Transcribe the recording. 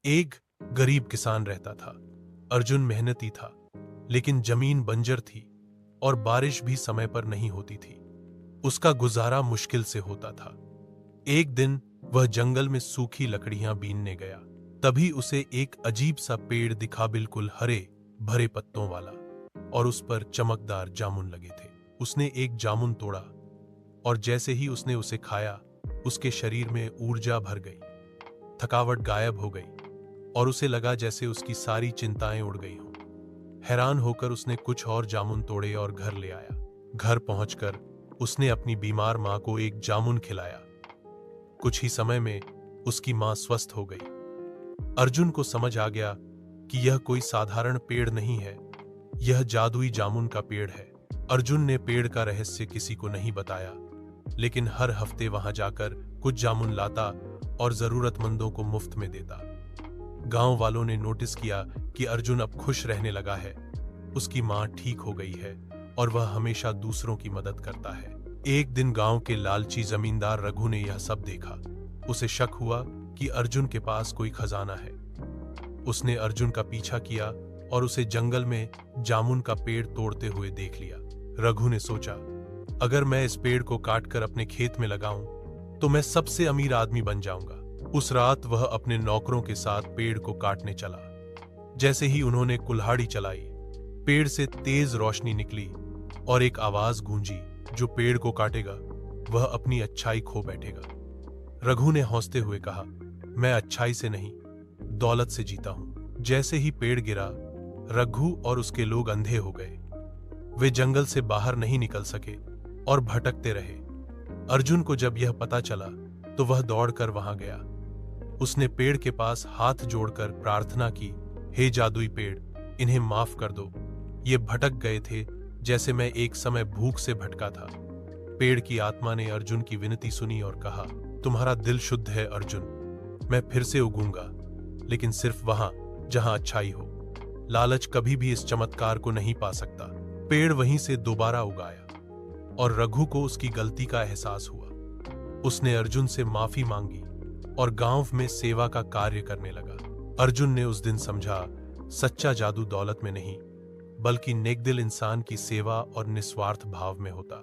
एक गरीब किसान रहता था। अर्जुन मेहनती था, लेकिन जमीन बंजर थी और बारिश भी समय पर नहीं होती थी। उसका गुजारा मुश्किल से होता था। एक दिन वह जंगल में सूखी लकड़ियां बीनने गया। तभी उसे एक अजीब सा पेड़ दिखा, बिल्कुल हरे भरे पत्तों वाला, और उस पर चमकदार जामुन लगे थे। उसने एक जामुन तोड़ा और जैसे ही उसने उसे खाया, उसके शरीर में ऊर्जा भर गई। थकावट गायब हो गई और उसे लगा जैसे उसकी सारी चिंताएं उड़ गई हों। हैरान होकर उसने कुछ और जामुन तोड़े और घर ले आया। घर पहुंचकर उसने अपनी बीमार मां को एक जामुन खिलाया। कुछ ही समय में उसकी मां स्वस्थ हो गई। अर्जुन को समझ आ गया कि यह कोई साधारण पेड़ नहीं है, यह जादुई जामुन का पेड़ है। अर्जुन ने पेड़ का रहस्य किसी को नहीं बताया, लेकिन हर हफ्ते वहां जाकर कुछ जामुन लाता और जरूरतमंदों को मुफ्त में देता। गांव वालों ने नोटिस किया कि अर्जुन अब खुश रहने लगा है। उसकी मां ठीक हो गई है और वह हमेशा दूसरों की मदद करता है। एक दिन गांव के लालची जमींदार रघु ने यह सब देखा। उसे शक हुआ कि अर्जुन के पास कोई खजाना है। उसने अर्जुन का पीछा किया और उसे जंगल में जामुन का पेड़ तोड़ते हुए देख लिया। रघु ने सोचा, अगर मैं इस पेड़ को काटकर अपने खेत में लगाऊं तो मैं सबसे अमीर आदमी बन जाऊंगा। उस रात वह अपने नौकरों के साथ पेड़ को काटने चला। जैसे ही उन्होंने कुल्हाड़ी चलाई, पेड़ से तेज रोशनी निकली और एक आवाज गूंजी, जो पेड़ को काटेगा वह अपनी अच्छाई खो बैठेगा। रघु ने हंसते हुए कहा, मैं अच्छाई से नहीं, दौलत से जीता हूं। जैसे ही पेड़ गिरा, रघु और उसके लोग अंधे हो गए। वे जंगल से बाहर नहीं निकल सके और भटकते रहे। अर्जुन को जब यह पता चला तो वह दौड़कर वहां गया। उसने पेड़ के पास हाथ जोड़कर प्रार्थना की, हे जादुई पेड़, इन्हें माफ कर दो। ये भटक गए थे जैसे मैं एक समय भूख से भटका था। पेड़ की आत्मा ने अर्जुन की विनती सुनी और कहा, तुम्हारा दिल शुद्ध है अर्जुन, मैं फिर से उगूंगा, लेकिन सिर्फ वहां जहां अच्छाई हो। लालच कभी भी इस चमत्कार को नहीं पा सकता। पेड़ वहीं से दोबारा उगाया और रघु को उसकी गलती का एहसास हुआ। उसने अर्जुन से माफी मांगी और गांव में सेवा का कार्य करने लगा। अर्जुन ने उस दिन समझा, सच्चा जादू दौलत में नहीं, बल्कि नेकदिल इंसान की सेवा और निस्वार्थ भाव में होता।